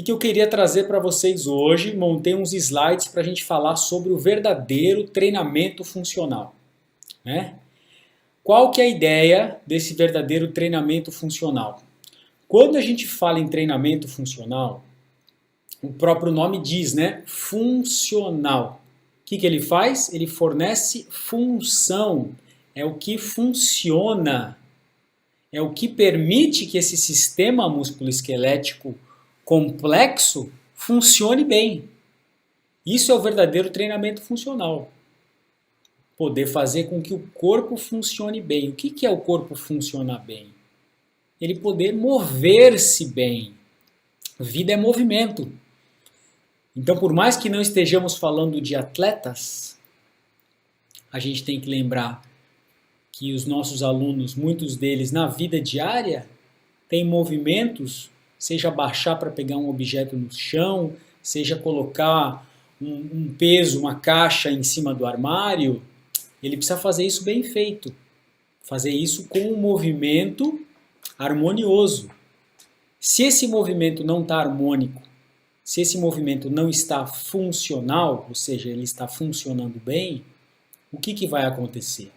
que eu queria trazer para vocês hoje? Montei uns slides para a gente falar sobre o verdadeiro treinamento funcional, né? Qual que é a ideia desse verdadeiro treinamento funcional? Quando a gente fala em treinamento funcional, o próprio nome diz, né? Funcional. O que ele faz? Ele fornece função. É o que funciona. É o que permite que esse sistema musculoesquelético complexo funcione bem. Isso é o verdadeiro treinamento funcional. Poder fazer com que o corpo funcione bem. O que é o corpo funcionar bem? Ele poder mover-se bem. Vida é movimento. Então, por mais que não estejamos falando de atletas, a gente tem que lembrar que os nossos alunos, muitos deles na vida diária, têm movimentos, seja baixar para pegar um objeto no chão, seja colocar um peso, uma caixa em cima do armário, ele precisa fazer isso bem feito. Fazer isso com um movimento harmonioso. Se esse movimento não está harmônico, se esse movimento não está funcional, ou seja, ele está funcionando bem, o que vai acontecer?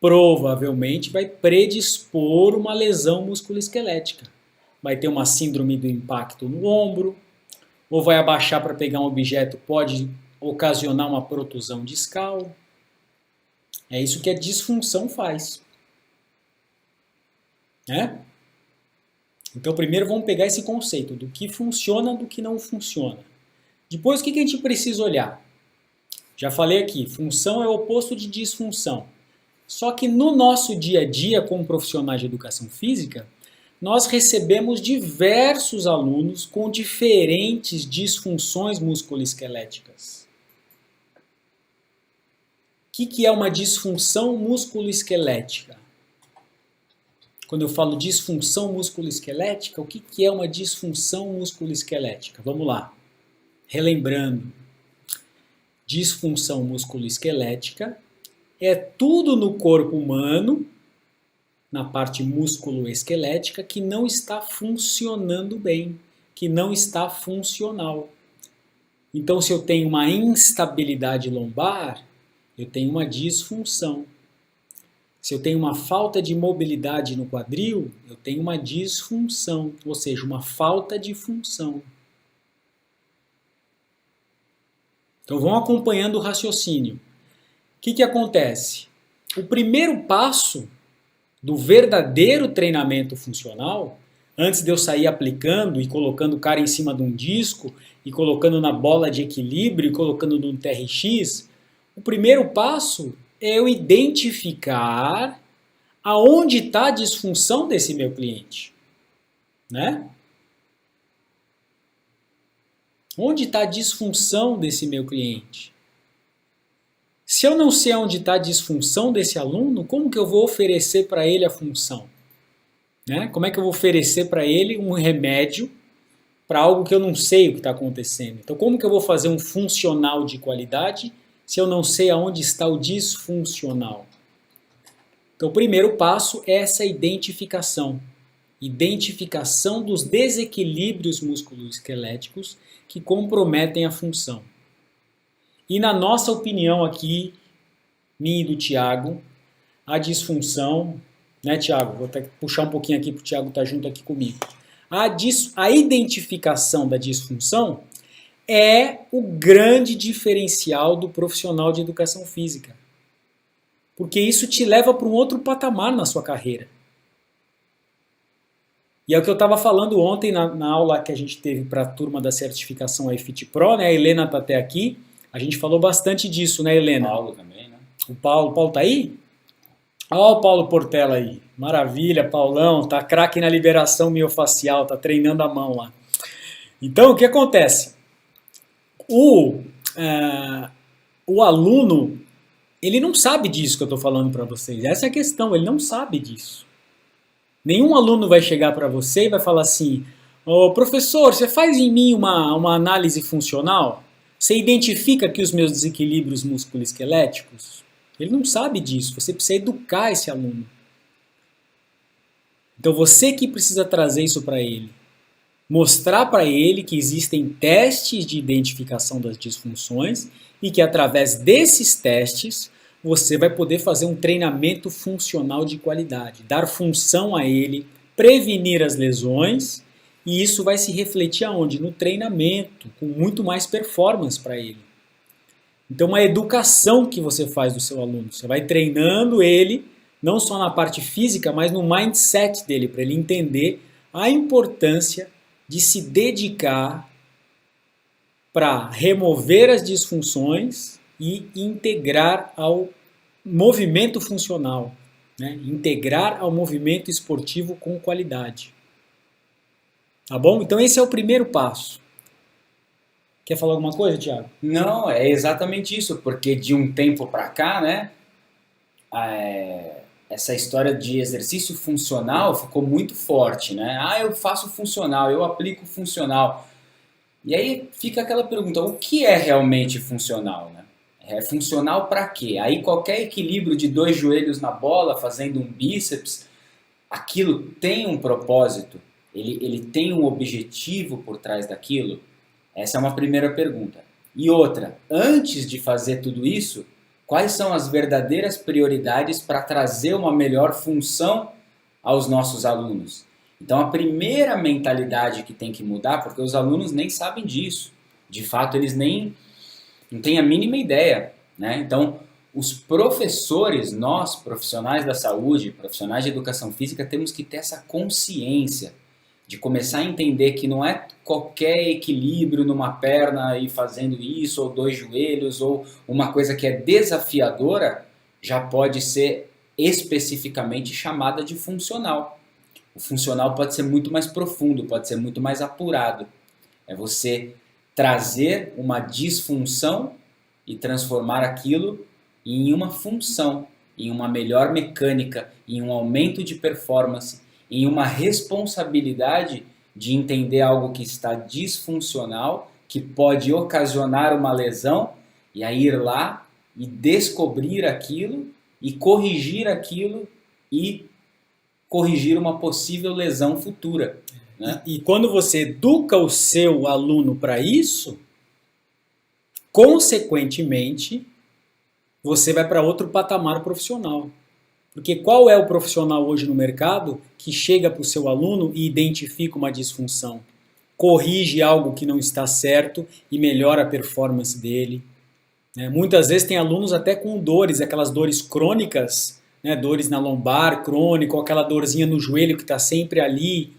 Provavelmente vai predispor uma lesão musculoesquelética. Vai ter uma síndrome do impacto no ombro, ou vai abaixar para pegar um objeto, pode ocasionar uma protusão discal. É isso que a disfunção faz. Né? Então, primeiro vamos pegar esse conceito do que funciona e do que não funciona. Depois, o que a gente precisa olhar? Já falei aqui, função é o oposto de disfunção. Só que no nosso dia a dia, como profissionais de educação física, nós recebemos diversos alunos com diferentes disfunções musculoesqueléticas. O que é uma disfunção musculoesquelética? Quando eu falo disfunção musculoesquelética, o que é uma disfunção musculoesquelética? Vamos lá. Relembrando. Disfunção musculoesquelética é tudo no corpo humano, na parte musculoesquelética, que não está funcionando bem, que não está funcional. Então, se eu tenho uma instabilidade lombar, eu tenho uma disfunção. Se eu tenho uma falta de mobilidade no quadril, eu tenho uma disfunção, ou seja, uma falta de função. Então vão acompanhando o raciocínio. O que acontece? O primeiro passo do verdadeiro treinamento funcional, antes de eu sair aplicando e colocando o cara em cima de um disco, e colocando na bola de equilíbrio, e colocando no TRX, o primeiro passo é eu identificar aonde está a disfunção desse meu cliente. Né? Onde está a disfunção desse meu cliente? Se eu não sei onde está a disfunção desse aluno, como que eu vou oferecer para ele a função? Né? Como é que eu vou oferecer para ele um remédio para algo que eu não sei o que está acontecendo? Então, como que eu vou fazer um funcional de qualidade se eu não sei aonde está o disfuncional? Então, o primeiro passo é essa identificação. Identificação dos desequilíbrios musculoesqueléticos que comprometem a função. E na nossa opinião aqui, minha e do Thiago, a disfunção, né, Thiago? Vou até puxar um pouquinho aqui para o Thiago estar junto aqui comigo. A identificação da disfunção é o grande diferencial do profissional de educação física. Porque isso te leva para um outro patamar na sua carreira. E é o que eu estava falando ontem na aula que a gente teve para a turma da certificação iFit Pro, né? A Helena está até aqui. A gente falou bastante disso, né, Helena? O Paulo também, né? O Paulo tá aí? Olha o Paulo Portela aí. Maravilha, Paulão. Tá craque na liberação miofacial, tá treinando a mão lá. Então, o que acontece? O aluno, ele não sabe disso que eu estou falando para vocês. Essa é a questão, ele não sabe disso. Nenhum aluno vai chegar para você e vai falar assim: "Ô, professor, você faz em mim uma análise funcional? Você identifica aqui os meus desequilíbrios musculoesqueléticos?" Ele não sabe disso, você precisa educar esse aluno. Então você que precisa trazer isso para ele. Mostrar para ele que existem testes de identificação das disfunções e que através desses testes você vai poder fazer um treinamento funcional de qualidade, dar função a ele, prevenir as lesões, e isso vai se refletir aonde? No treinamento, com muito mais performance para ele. Então, uma educação que você faz do seu aluno, você vai treinando ele, não só na parte física, mas no mindset dele, para ele entender a importância de se dedicar para remover as disfunções e integrar ao movimento funcional, né? Integrar ao movimento esportivo com qualidade. Tá bom? Então esse é o primeiro passo. Quer falar alguma coisa, Thiago? Não, é exatamente isso, porque de um tempo para cá, né, essa história de exercício funcional ficou muito forte, né? Ah, eu faço funcional, eu aplico funcional. E aí fica aquela pergunta, o que é realmente funcional, né? É funcional para quê? Aí qualquer equilíbrio de dois joelhos na bola, fazendo um bíceps, aquilo tem um propósito, ele tem um objetivo por trás daquilo? Essa é uma primeira pergunta. E outra, antes de fazer tudo isso, quais são as verdadeiras prioridades para trazer uma melhor função aos nossos alunos? Então a primeira mentalidade que tem que mudar, porque os alunos nem sabem disso. De fato, eles nem não têm a mínima ideia, né? Então, os professores, nós, profissionais da saúde, profissionais de educação física, temos que ter essa consciência de começar a entender que não é qualquer equilíbrio numa perna e fazendo isso, ou dois joelhos, ou uma coisa que é desafiadora, já pode ser especificamente chamada de funcional. O funcional pode ser muito mais profundo, pode ser muito mais apurado. É você trazer uma disfunção e transformar aquilo em uma função, em uma melhor mecânica, em um aumento de performance, em uma responsabilidade de entender algo que está disfuncional, que pode ocasionar uma lesão, e aí ir lá e descobrir aquilo e corrigir uma possível lesão futura, né? E quando você educa o seu aluno para isso, consequentemente, você vai para outro patamar profissional. Porque qual é o profissional hoje no mercado que chega para o seu aluno e identifica uma disfunção, corrige algo que não está certo e melhora a performance dele? Né? Muitas vezes tem alunos até com dores, aquelas dores crônicas, né? Dores na lombar, crônico, aquela dorzinha no joelho que está sempre ali,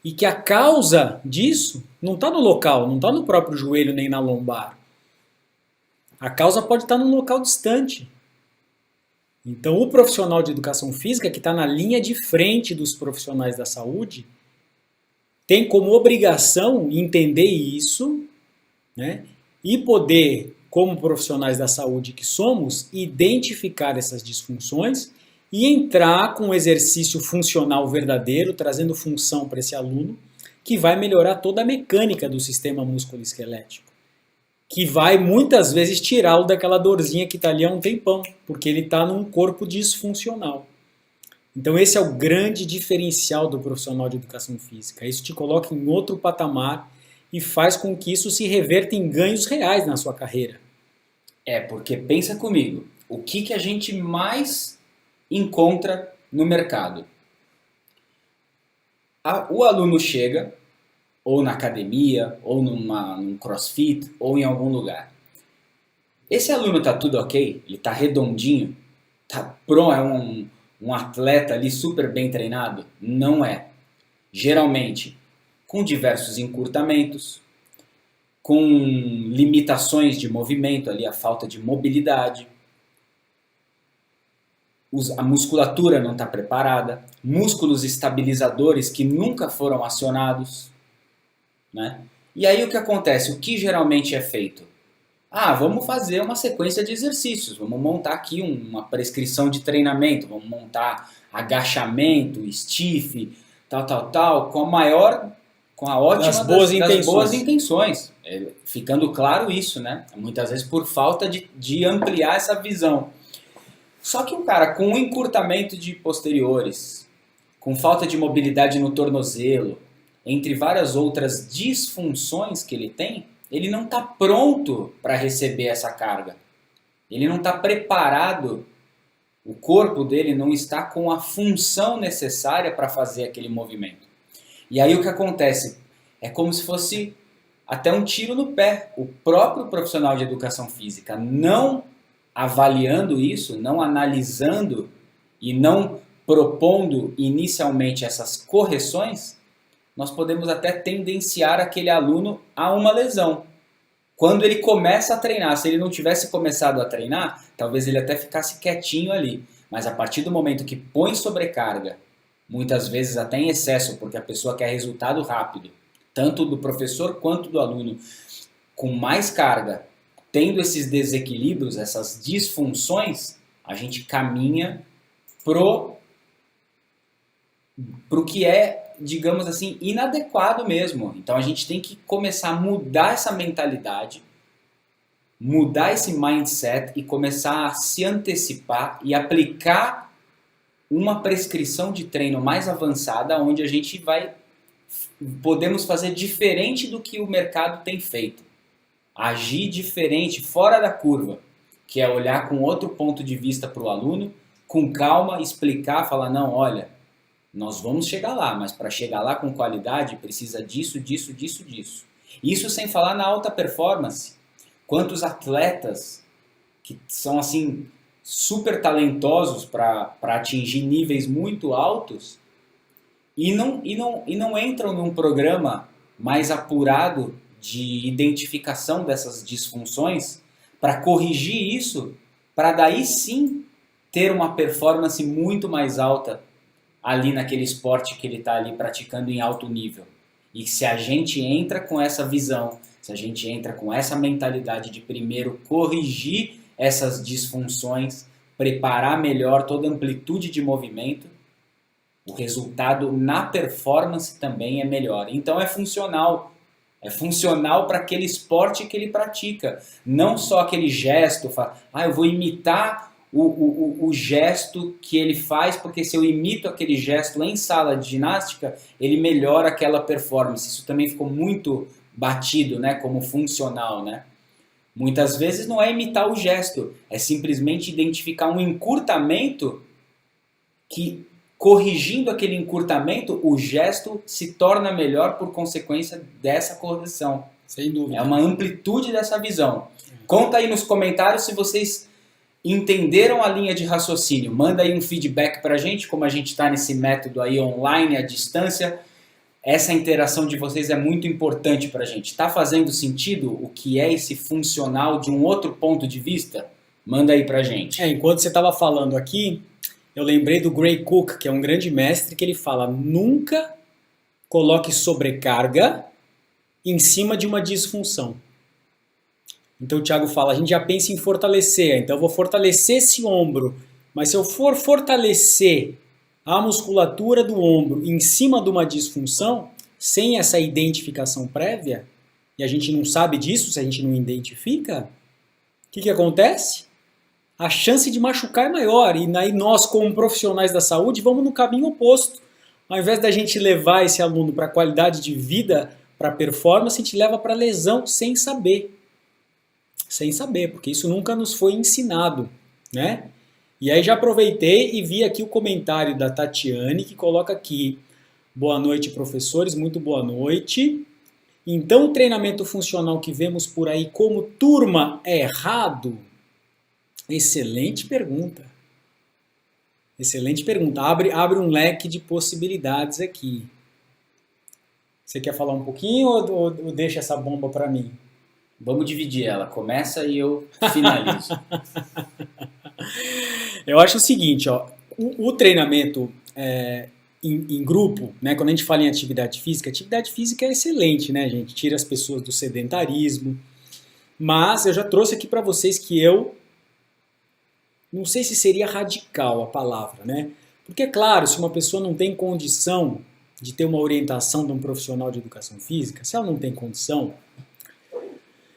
e que a causa disso não está no local, não está no próprio joelho nem na lombar. A causa pode estar num local distante. Então, o profissional de educação física, que está na linha de frente dos profissionais da saúde, tem como obrigação entender isso, né, e poder, como profissionais da saúde que somos, identificar essas disfunções e entrar com um exercício funcional verdadeiro, trazendo função para esse aluno, que vai melhorar toda a mecânica do sistema músculo-esquelético, que vai muitas vezes tirá-lo daquela dorzinha que está ali há um tempão, porque ele está num corpo disfuncional. Então esse é o grande diferencial do profissional de educação física. Isso te coloca em outro patamar e faz com que isso se reverta em ganhos reais na sua carreira. Porque pensa comigo, o que a gente mais encontra no mercado? O aluno chega, ou na academia, ou num crossfit, ou em algum lugar. Esse aluno está tudo ok? Ele está redondinho? Tá pronto? É um atleta ali super bem treinado? Não é. Geralmente, com diversos encurtamentos, com limitações de movimento, ali a falta de mobilidade, a musculatura não está preparada, músculos estabilizadores que nunca foram acionados, né? E aí o que acontece? O que geralmente é feito? Vamos fazer uma sequência de exercícios, vamos montar aqui uma prescrição de treinamento, vamos montar agachamento, stiff, tal, com a ótima Das boas intenções. Ficando claro isso, né? Muitas vezes por falta de ampliar essa visão. Só que um cara com um encurtamento de posteriores, com falta de mobilidade no tornozelo, entre várias outras disfunções que ele tem, ele não está pronto para receber essa carga. Ele não está preparado, o corpo dele não está com a função necessária para fazer aquele movimento. E aí o que acontece? É como se fosse até um tiro no pé. O próprio profissional de educação física não avaliando isso, não analisando e não propondo inicialmente essas correções, nós podemos até tendenciar aquele aluno a uma lesão. Quando ele começa a treinar, se ele não tivesse começado a treinar, talvez ele até ficasse quietinho ali. Mas a partir do momento que põe sobrecarga, muitas vezes até em excesso, porque a pessoa quer resultado rápido, tanto do professor quanto do aluno, com mais carga, tendo esses desequilíbrios, essas disfunções, a gente caminha pro que é, digamos assim, inadequado mesmo. Então a gente tem que começar a mudar essa mentalidade, mudar esse mindset e começar a se antecipar e aplicar uma prescrição de treino mais avançada, onde a gente podemos fazer diferente do que o mercado tem feito. Agir diferente, fora da curva, que é olhar com outro ponto de vista para o aluno, com calma, explicar, falar, não, olha, nós vamos chegar lá, mas para chegar lá com qualidade precisa disso, disso, disso, disso. Isso sem falar na alta performance. Quantos atletas que são assim super talentosos para atingir níveis muito altos e não entram num programa mais apurado de identificação dessas disfunções para corrigir isso, para daí sim ter uma performance muito mais alta ali naquele esporte que ele está ali praticando em alto nível. E se a gente entra com essa visão, se a gente entra com essa mentalidade de primeiro corrigir essas disfunções, preparar melhor toda a amplitude de movimento, o resultado na performance também é melhor. Então é funcional. É funcional para aquele esporte que ele pratica. Não só aquele gesto, eu vou imitar o gesto que ele faz, porque se eu imito aquele gesto em sala de ginástica, ele melhora aquela performance. Isso também ficou muito batido, né, como funcional, né? Muitas vezes não é imitar o gesto, é simplesmente identificar um encurtamento que, corrigindo aquele encurtamento, o gesto se torna melhor por consequência dessa correção. Sem dúvida. É uma amplitude dessa visão. Conta aí nos comentários se vocês entenderam a linha de raciocínio. Manda aí um feedback pra gente, como a gente está nesse método aí online, à distância. Essa interação de vocês é muito importante pra gente. Está fazendo sentido o que é esse funcional de um outro ponto de vista? Manda aí pra gente. Enquanto você estava falando aqui, eu lembrei do Gray Cook, que é um grande mestre, que ele fala, nunca coloque sobrecarga em cima de uma disfunção. Então o Thiago fala, a gente já pensa em fortalecer, então eu vou fortalecer esse ombro, mas se eu for fortalecer a musculatura do ombro em cima de uma disfunção, sem essa identificação prévia, e a gente não sabe disso, se a gente não identifica, o que acontece? A chance de machucar é maior, e aí nós, como profissionais da saúde, vamos no caminho oposto. Ao invés da gente levar esse aluno para qualidade de vida, para performance, a gente leva para lesão sem saber. Sem saber, porque isso nunca nos foi ensinado, né? E aí já aproveitei e vi aqui o comentário da Tatiane, que coloca aqui, boa noite, professores, muito boa noite. Então o treinamento funcional que vemos por aí como turma é errado? Excelente pergunta. Excelente pergunta. Abre um leque de possibilidades aqui. Você quer falar um pouquinho ou deixa essa bomba para mim? Vamos dividir ela. Começa e eu finalizo. Eu acho o seguinte, ó, o treinamento em grupo, né, quando a gente fala em atividade física é excelente, né, gente? Tira as pessoas do sedentarismo. Mas eu já trouxe aqui para vocês que eu não sei se seria radical a palavra, né? Porque, claro, se uma pessoa não tem condição de ter uma orientação de um profissional de educação física, se ela não tem condição,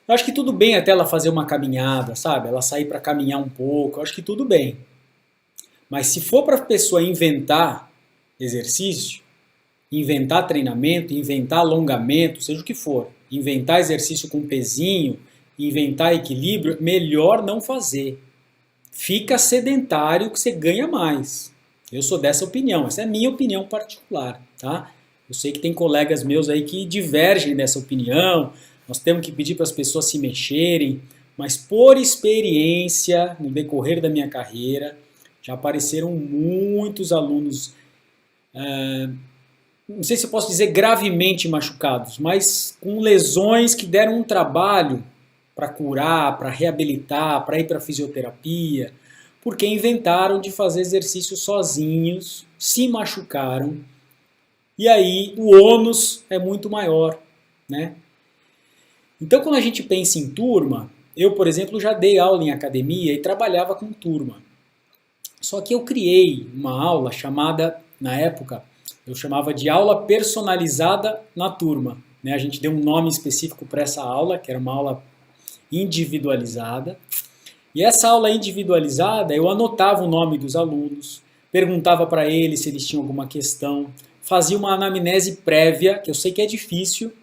eu acho que tudo bem até ela fazer uma caminhada, sabe? Ela sair para caminhar um pouco, eu acho que tudo bem. Mas se for para a pessoa inventar exercício, inventar treinamento, inventar alongamento, seja o que for, inventar exercício com pezinho, inventar equilíbrio, melhor não fazer. Fica sedentário que você ganha mais. Eu sou dessa opinião, essa é a minha opinião particular, tá? Eu sei que tem colegas meus aí que divergem dessa opinião, nós temos que pedir para as pessoas se mexerem, mas por experiência, no decorrer da minha carreira, já apareceram muitos alunos, não sei se eu posso dizer gravemente machucados, mas com lesões que deram um trabalho para curar, para reabilitar, para ir para fisioterapia, porque inventaram de fazer exercícios sozinhos, se machucaram, e aí o ônus é muito maior, né? Então, quando a gente pensa em turma, eu, por exemplo, já dei aula em academia e trabalhava com turma. Só que eu criei uma aula chamada, na época, eu chamava de aula personalizada na turma, né? A gente deu um nome específico para essa aula, que era uma aula individualizada. E essa aula individualizada, eu anotava o nome dos alunos, perguntava para eles se eles tinham alguma questão, fazia uma anamnese prévia, que eu sei que é difícil,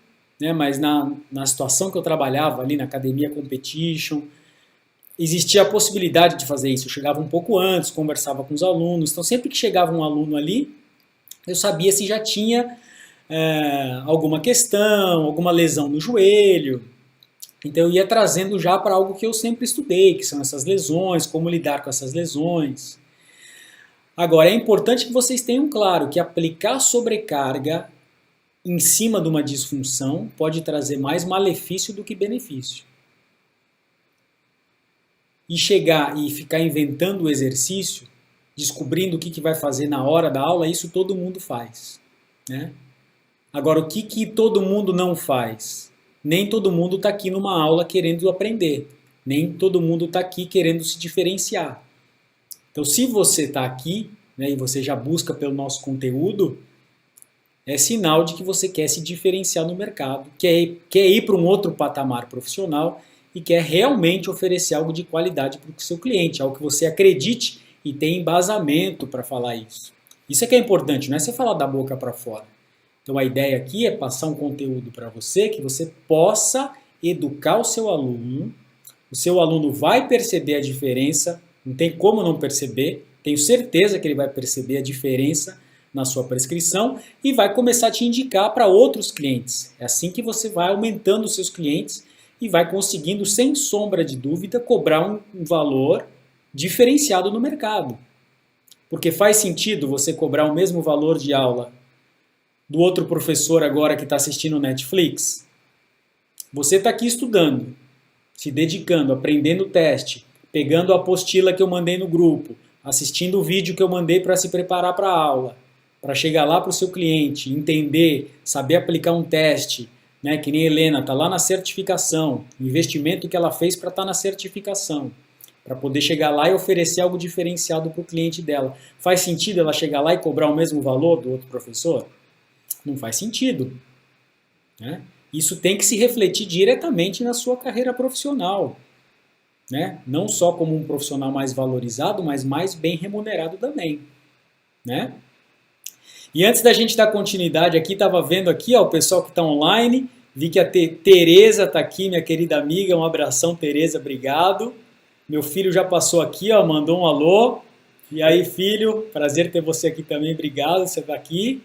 né, mas na situação que eu trabalhava ali na Academia Competition, existia a possibilidade de fazer isso. Eu chegava um pouco antes, conversava com os alunos, então sempre que chegava um aluno ali, eu sabia se já tinha alguma questão, alguma lesão no joelho. Então eu ia trazendo já para algo que eu sempre estudei, que são essas lesões, como lidar com essas lesões. Agora, é importante que vocês tenham claro que aplicar sobrecarga em cima de uma disfunção pode trazer mais malefício do que benefício. E chegar e ficar inventando o exercício, descobrindo o que vai fazer na hora da aula, isso todo mundo faz, né? Agora, o que todo mundo não faz? Nem todo mundo está aqui numa aula querendo aprender. Nem todo mundo está aqui querendo se diferenciar. Então, se você está aqui, né, e você já busca pelo nosso conteúdo, é sinal de que você quer se diferenciar no mercado, quer ir para um outro patamar profissional e quer realmente oferecer algo de qualidade para o seu cliente, algo que você acredite e tenha embasamento para falar isso. Isso é que é importante, não é você falar da boca para fora. Então a ideia aqui é passar um conteúdo para você que você possa educar o seu aluno vai perceber a diferença, não tem como não perceber, tenho certeza que ele vai perceber a diferença na sua prescrição e vai começar a te indicar para outros clientes. É assim que você vai aumentando os seus clientes e vai conseguindo, sem sombra de dúvida, cobrar um valor diferenciado no mercado. Porque faz sentido você cobrar o mesmo valor de aula do outro professor agora que está assistindo Netflix? Você está aqui estudando, se dedicando, aprendendo o teste, pegando a apostila que eu mandei no grupo, assistindo o vídeo que eu mandei para se preparar para a aula, para chegar lá para o seu cliente, entender, saber aplicar um teste, né, que nem a Helena está lá na certificação, o investimento que ela fez para estar na certificação, para poder chegar lá e oferecer algo diferenciado para o cliente dela. Faz sentido ela chegar lá e cobrar o mesmo valor do outro professor? Não faz sentido, né? Isso tem que se refletir diretamente na sua carreira profissional, né? Não só como um profissional mais valorizado, mas mais bem remunerado também, né? E antes da gente dar continuidade aqui, estava vendo aqui ó, o pessoal que está online, vi que a Tereza está aqui, minha querida amiga, um abração Tereza, obrigado. Meu filho já passou aqui, ó, mandou um alô. E aí filho, prazer ter você aqui também, obrigado, você está aqui.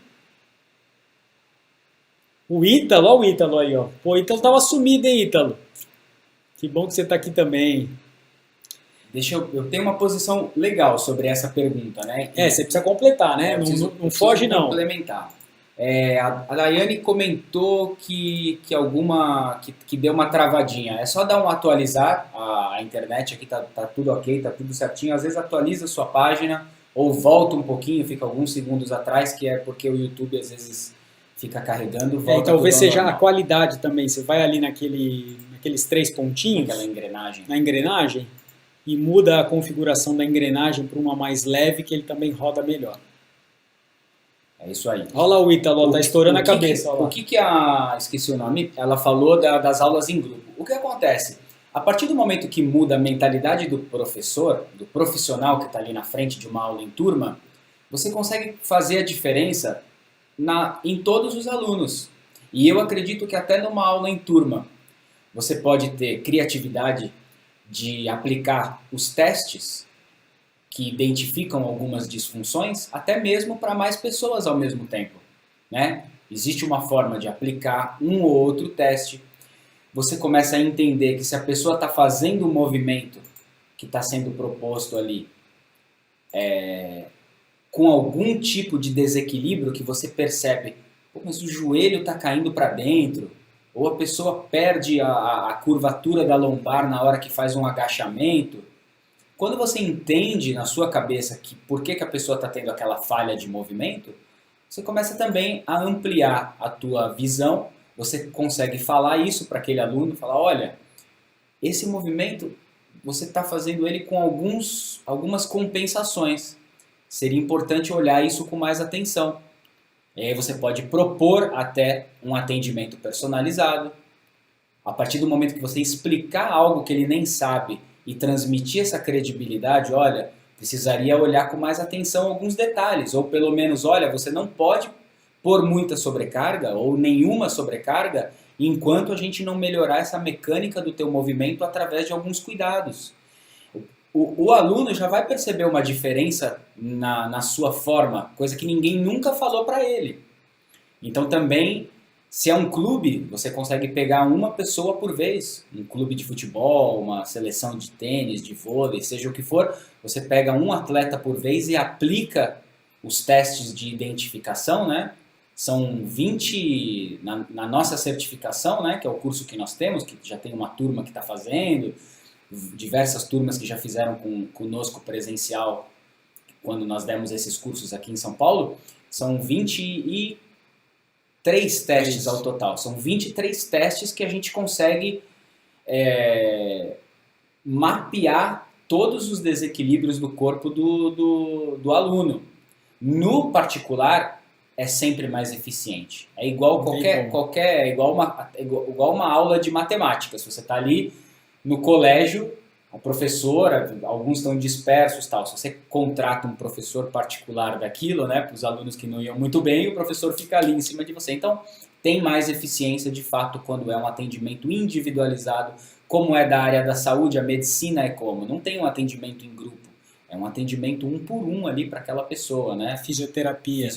O Ítalo, olha o Ítalo aí, ó. Pô, o Ítalo tava sumido, hein, Ítalo? Que bom que você tá aqui também. Eu tenho uma posição legal sobre essa pergunta, né? Você precisa completar, né? Não foge, não. Complementar. A Daiane comentou que deu uma travadinha. É só dar um atualizar, a internet aqui tá tudo ok, tá tudo certinho. Às vezes atualiza a sua página ou volta um pouquinho, fica alguns segundos atrás, que é porque o YouTube às vezes fica carregando, volta. Talvez seja a qualidade também. Você vai ali naqueles 3 pontinhos. Aquela engrenagem. Na engrenagem. E muda a configuração da engrenagem para uma mais leve, que ele também roda melhor. É isso aí. Olha lá o Ítalo, tá estourando a cabeça. Esqueci o nome, ela falou das aulas em grupo. O que acontece? A partir do momento que muda a mentalidade do professor, do profissional que está ali na frente de uma aula em turma, você consegue fazer a diferença em todos os alunos. E eu acredito que até numa aula em turma, você pode ter criatividade de aplicar os testes que identificam algumas disfunções, até mesmo para mais pessoas ao mesmo tempo, né? Existe uma forma de aplicar um ou outro teste. Você começa a entender que se a pessoa está fazendo o movimento que está sendo proposto ali, com algum tipo de desequilíbrio que você percebe, pô, mas o joelho está caindo para dentro, ou a pessoa perde a curvatura da lombar na hora que faz um agachamento. Quando você entende na sua cabeça que por que a pessoa está tendo aquela falha de movimento, você começa também a ampliar a tua visão, você consegue falar isso para aquele aluno, falar, olha, esse movimento você está fazendo ele com algumas compensações. Seria importante olhar isso com mais atenção. E aí você pode propor até um atendimento personalizado. A partir do momento que você explicar algo que ele nem sabe e transmitir essa credibilidade, olha, precisaria olhar com mais atenção alguns detalhes, ou pelo menos, olha, você não pode pôr muita sobrecarga ou nenhuma sobrecarga enquanto a gente não melhorar essa mecânica do teu movimento através de alguns cuidados. O aluno já vai perceber uma diferença na sua forma, coisa que ninguém nunca falou para ele. Então também, se é um clube, você consegue pegar uma pessoa por vez, um clube de futebol, uma seleção de tênis, de vôlei, seja o que for, você pega um atleta por vez e aplica os testes de identificação, né? São 20 na nossa certificação, né? Que é o curso que nós temos, que já tem uma turma que está fazendo, diversas turmas que já fizeram conosco presencial quando nós demos esses cursos aqui em São Paulo. São 23 testes ao total. São 23 testes que a gente consegue mapear todos os desequilíbrios do corpo do aluno. No particular, é sempre mais eficiente. É igual igual uma aula de matemática. Se você está ali no colégio, a professora, alguns estão dispersos, tal. Se você contrata um professor particular daquilo, né, para os alunos que não iam muito bem, o professor fica ali em cima de você. Então, tem mais eficiência de fato quando é um atendimento individualizado, como é da área da saúde, a medicina é como? Não tem um atendimento em grupo, é um atendimento um por um ali para aquela pessoa, né? Fisioterapia,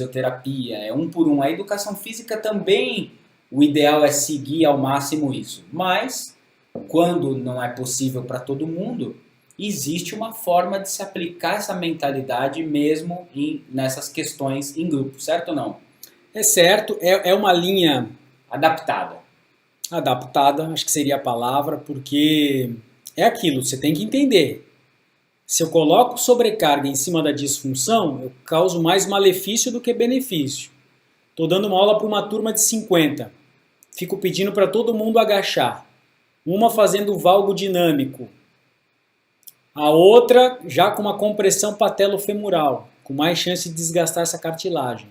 é um por um. A educação física também, o ideal é seguir ao máximo isso, mas quando não é possível para todo mundo, existe uma forma de se aplicar essa mentalidade mesmo nessas questões em grupo, certo ou não? É certo, é uma linha adaptada, acho que seria a palavra, porque é aquilo, você tem que entender. Se eu coloco sobrecarga em cima da disfunção, eu causo mais malefício do que benefício. Estou dando uma aula para uma turma de 50, fico pedindo para todo mundo agachar. Uma fazendo valgo dinâmico, a outra já com uma compressão patelofemoral, com mais chance de desgastar essa cartilagem.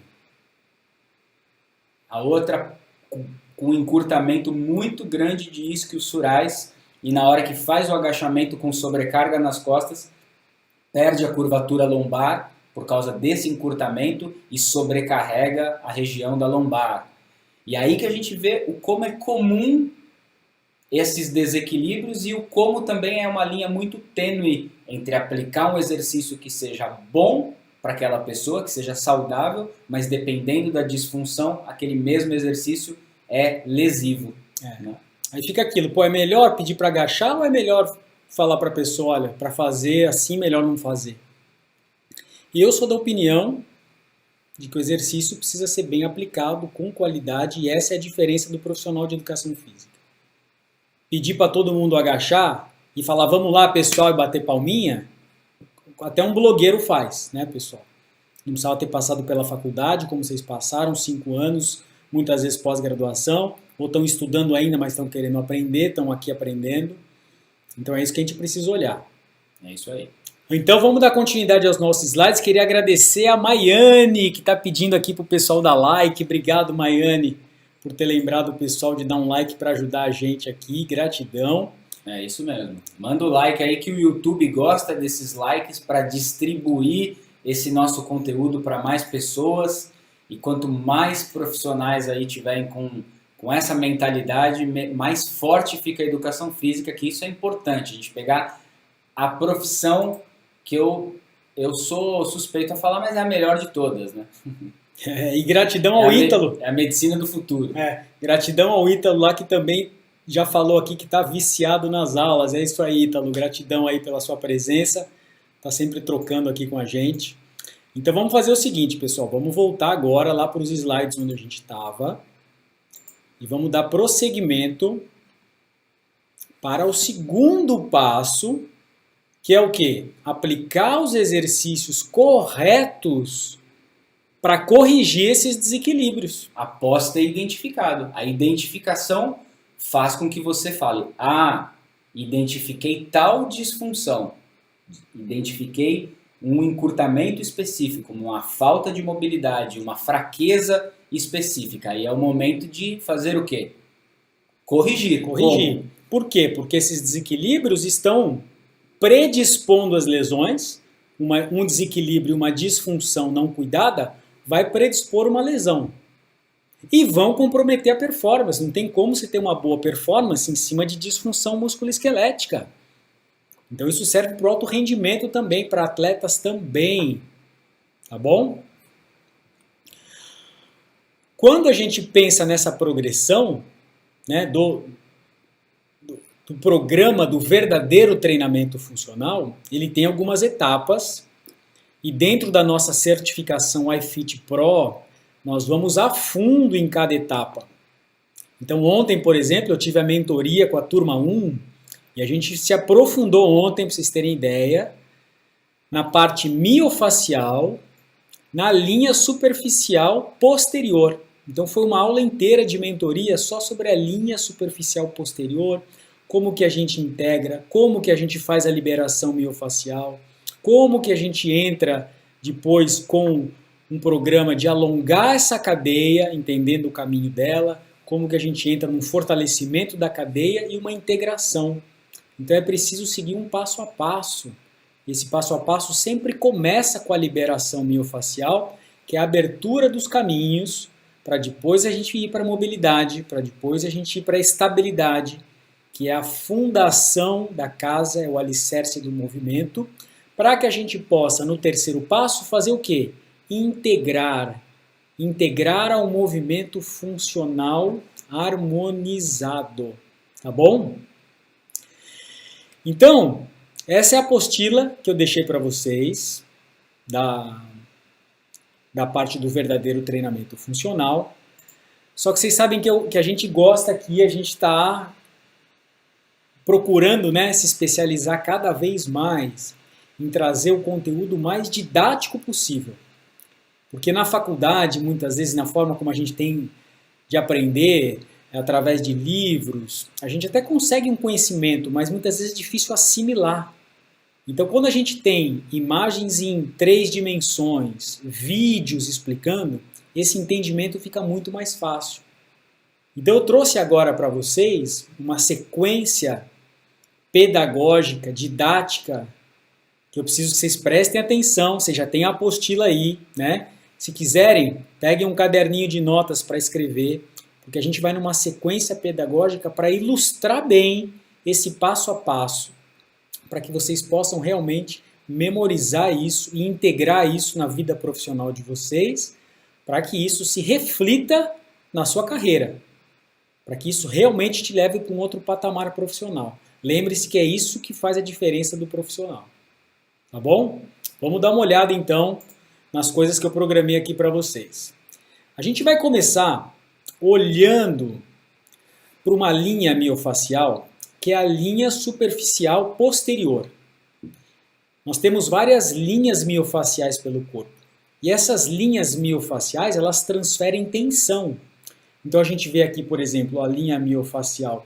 A outra com um encurtamento muito grande de isquios surais e na hora que faz o agachamento com sobrecarga nas costas, perde a curvatura lombar por causa desse encurtamento e sobrecarrega a região da lombar. E aí que a gente vê o como é comum esses desequilíbrios e o como também é uma linha muito tênue entre aplicar um exercício que seja bom para aquela pessoa, que seja saudável, mas dependendo da disfunção, aquele mesmo exercício é lesivo. Né? Aí fica aquilo, pô, é melhor pedir para agachar ou é melhor falar para a pessoa, olha, para fazer assim, melhor não fazer? E eu sou da opinião de que o exercício precisa ser bem aplicado, com qualidade, e essa é a diferença do profissional de educação física. Pedir para todo mundo agachar e falar, vamos lá, pessoal, e bater palminha, até um blogueiro faz, né, pessoal? Não precisava ter passado pela faculdade, como vocês passaram, 5 anos, muitas vezes pós-graduação, ou estão estudando ainda, mas estão querendo aprender, estão aqui aprendendo. Então é isso que a gente precisa olhar. É isso aí. Então vamos dar continuidade aos nossos slides. Queria agradecer a Maiane, que está pedindo aqui para o pessoal dar like. Obrigado, Maiane, por ter lembrado o pessoal de dar um like para ajudar a gente aqui. Gratidão. É isso mesmo. Manda o like aí que o YouTube gosta desses likes para distribuir esse nosso conteúdo para mais pessoas E quanto mais profissionais aí tiverem com essa mentalidade, mais forte fica a educação física, que isso é importante. A gente pegar a profissão que eu sou suspeito a falar, mas é a melhor de todas, né? E gratidão ao Ítalo. É a medicina do futuro. Gratidão ao Ítalo lá que também já falou aqui que está viciado nas aulas. É isso aí, Ítalo. Gratidão aí pela sua presença. Está sempre trocando aqui com a gente. Então vamos fazer o seguinte, pessoal. Vamos voltar agora lá para os slides onde a gente estava. E vamos dar prosseguimento para o segundo passo, que é o quê? Aplicar os exercícios corretos para corrigir esses desequilíbrios. Após ter identificado. A identificação faz com que você fale, identifiquei tal disfunção, identifiquei um encurtamento específico, uma falta de mobilidade, uma fraqueza específica. Aí é o momento de fazer o quê? Corrigir. Corrigir. Por quê? Porque esses desequilíbrios estão predispondo as lesões. Um desequilíbrio, uma disfunção não cuidada vai predispor uma lesão. E vão comprometer a performance. Não tem como você ter uma boa performance em cima de disfunção musculoesquelética. Então isso serve para o alto rendimento também, para atletas também. Tá bom? Quando a gente pensa nessa progressão, né, do programa do verdadeiro treinamento funcional, ele tem algumas etapas. E dentro da nossa certificação iFit Pro, nós vamos a fundo em cada etapa. Então ontem, por exemplo, eu tive a mentoria com a turma 1 e a gente se aprofundou ontem, para vocês terem ideia, na parte miofacial, na linha superficial posterior. Então foi uma aula inteira de mentoria só sobre a linha superficial posterior, como que a gente integra, como que a gente faz a liberação miofacial, como que a gente entra depois com um programa de alongar essa cadeia, entendendo o caminho dela, como que a gente entra num fortalecimento da cadeia e uma integração. Então é preciso seguir um passo a passo. Esse passo a passo sempre começa com a liberação miofacial, que é a abertura dos caminhos, para depois a gente ir para a mobilidade, para depois a gente ir para a estabilidade, que é a fundação da casa, é o alicerce do movimento, para que a gente possa, no terceiro passo, fazer o quê? Integrar ao movimento funcional harmonizado, tá bom? Então, essa é a apostila que eu deixei para vocês, da parte do verdadeiro treinamento funcional. Só que vocês sabem que a gente gosta aqui, a gente está procurando, né, se especializar cada vez mais em trazer o conteúdo mais didático possível. Porque na faculdade, muitas vezes, na forma como a gente tem de aprender, através de livros, a gente até consegue um conhecimento, mas muitas vezes é difícil assimilar. Então, quando a gente tem imagens em 3 dimensões, vídeos explicando, esse entendimento fica muito mais fácil. Então, eu trouxe agora para vocês uma sequência pedagógica, didática, que eu preciso que vocês prestem atenção. Vocês já têm a apostila aí, né? Se quiserem, peguem um caderninho de notas para escrever, porque a gente vai numa sequência pedagógica para ilustrar bem esse passo a passo, para que vocês possam realmente memorizar isso e integrar isso na vida profissional de vocês, para que isso se reflita na sua carreira, para que isso realmente te leve para um outro patamar profissional. Lembre-se que é isso que faz a diferença do profissional. Tá bom? Vamos dar uma olhada então nas coisas que eu programei aqui para vocês. A gente vai começar olhando para uma linha miofacial, que é a linha superficial posterior. Nós temos várias linhas miofaciais pelo corpo. E essas linhas miofaciais, elas transferem tensão. Então a gente vê aqui, por exemplo, a linha miofacial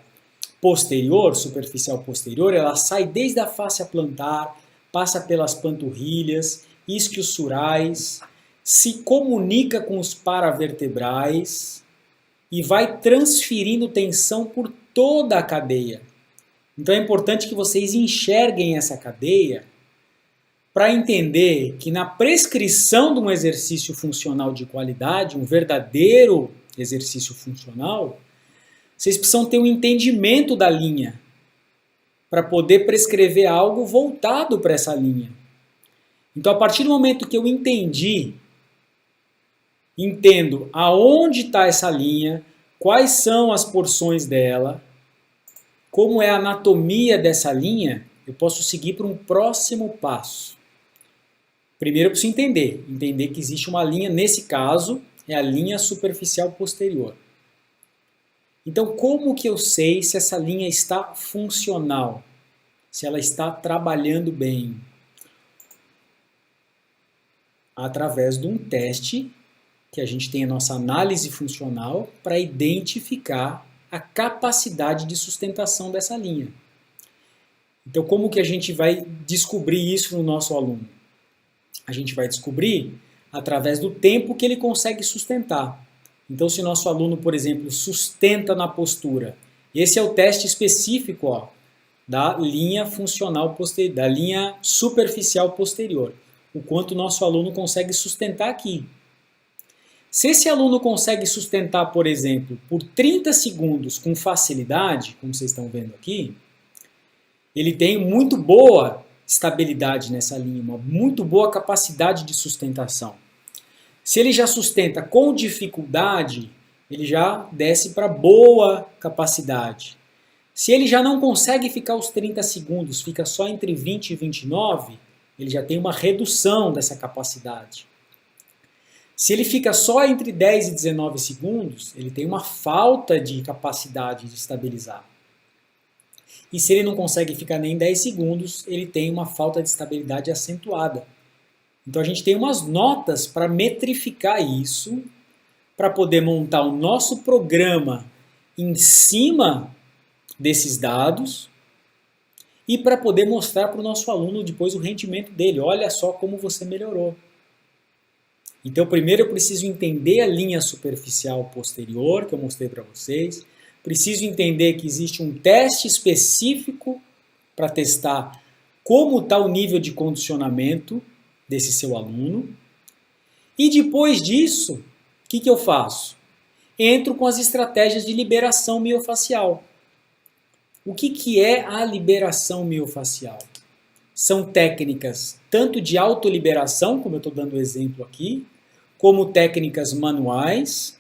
posterior, superficial posterior, ela sai desde a fáscia plantar, passa pelas panturrilhas, isquiosurais, se comunica com os paravertebrais e vai transferindo tensão por toda a cadeia. Então é importante que vocês enxerguem essa cadeia para entender que na prescrição de um exercício funcional de qualidade, um verdadeiro exercício funcional, vocês precisam ter um entendimento da linha para poder prescrever algo voltado para essa linha. Então, a partir do momento que eu entendo aonde está essa linha, quais são as porções dela, como é a anatomia dessa linha, eu posso seguir para um próximo passo. Primeiro eu preciso entender que existe uma linha, nesse caso, é a linha superficial posterior. Então, como que eu sei se essa linha está funcional? Se ela está trabalhando bem? Através de um teste, que a gente tem a nossa análise funcional, para identificar a capacidade de sustentação dessa linha. Então, como que a gente vai descobrir isso no nosso aluno? A gente vai descobrir através do tempo que ele consegue sustentar. Então, se nosso aluno, por exemplo, sustenta na postura, esse é o teste específico da linha funcional posterior, da linha superficial posterior. O quanto o nosso aluno consegue sustentar aqui. Se esse aluno consegue sustentar, por exemplo, por 30 segundos com facilidade, como vocês estão vendo aqui, ele tem muito boa estabilidade nessa linha, uma muito boa capacidade de sustentação. Se ele já sustenta com dificuldade, ele já desce para boa capacidade. Se ele já não consegue ficar os 30 segundos, fica só entre 20 e 29, ele já tem uma redução dessa capacidade. Se ele fica só entre 10 e 19 segundos, ele tem uma falta de capacidade de estabilizar. E se ele não consegue ficar nem 10 segundos, ele tem uma falta de estabilidade acentuada. Então a gente tem umas notas para metrificar isso, para poder montar o nosso programa em cima desses dados e para poder mostrar para o nosso aluno depois o rendimento dele. Olha só como você melhorou. Então primeiro eu preciso entender a linha superficial posterior, que eu mostrei para vocês. Preciso entender que existe um teste específico para testar como está o nível de condicionamento desse seu aluno. E depois disso, o que eu faço? Entro com as estratégias de liberação miofacial. O que é a liberação miofacial? São técnicas tanto de autoliberação, como eu estou dando o exemplo aqui, como técnicas manuais,